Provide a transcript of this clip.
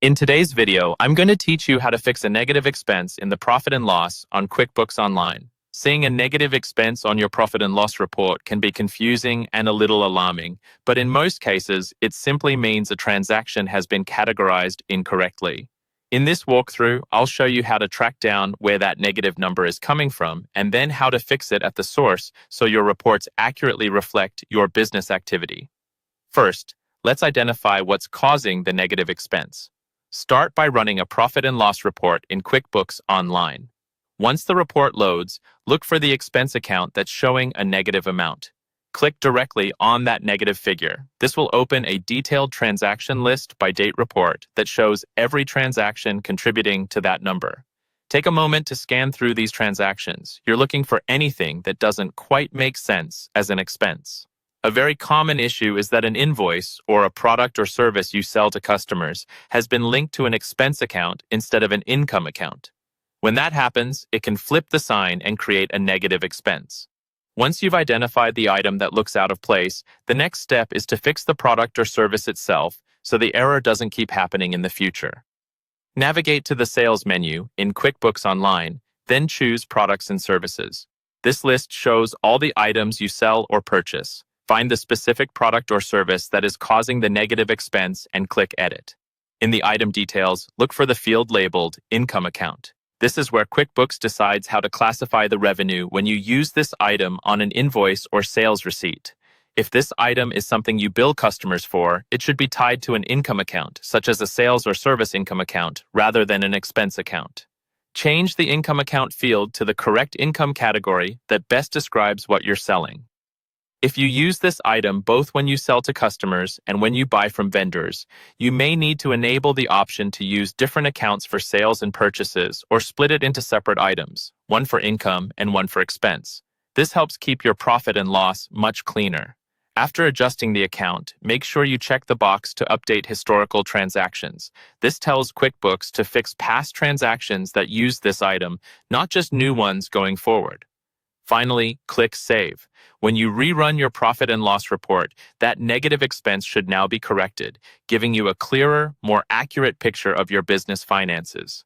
In today's video, I'm going to teach you how to fix a negative expense in the profit and loss on QuickBooks Online. Seeing a negative expense on your profit and loss report can be confusing and a little alarming, but in most cases, it simply means a transaction has been categorized incorrectly. In this walkthrough, I'll show you how to track down where that negative number is coming from and then how to fix it at the source so your reports accurately reflect your business activity. First, let's identify what's causing the negative expense. Start by running a profit and loss report in QuickBooks Online. Once the report loads, look for the expense account that's showing a negative amount. Click directly on that negative figure. This will open a detailed transaction list by date report that shows every transaction contributing to that number. Take a moment to scan through these transactions. You're looking for anything that doesn't quite make sense as an expense. A very common issue is that an invoice or a product or service you sell to customers has been linked to an expense account instead of an income account. When that happens, it can flip the sign and create a negative expense. Once you've identified the item that looks out of place, the next step is to fix the product or service itself so the error doesn't keep happening in the future. Navigate to the Sales menu in QuickBooks Online, then choose Products and Services. This list shows all the items you sell or purchase. Find the specific product or service that is causing the negative expense and click Edit. In the item details, look for the field labeled Income Account. This is where QuickBooks decides how to classify the revenue when you use this item on an invoice or sales receipt. If this item is something you bill customers for, it should be tied to an income account, such as a sales or service income account, rather than an expense account. Change the income account field to the correct income category that best describes what you're selling. If you use this item both when you sell to customers and when you buy from vendors, you may need to enable the option to use different accounts for sales and purchases or split it into separate items, one for income and one for expense. This helps keep your profit and loss much cleaner. After adjusting the account, make sure you check the box to update historical transactions. This tells QuickBooks to fix past transactions that use this item, not just new ones going forward. Finally, click Save. When you rerun your profit and loss report, that negative expense should now be corrected, giving you a clearer, more accurate picture of your business finances.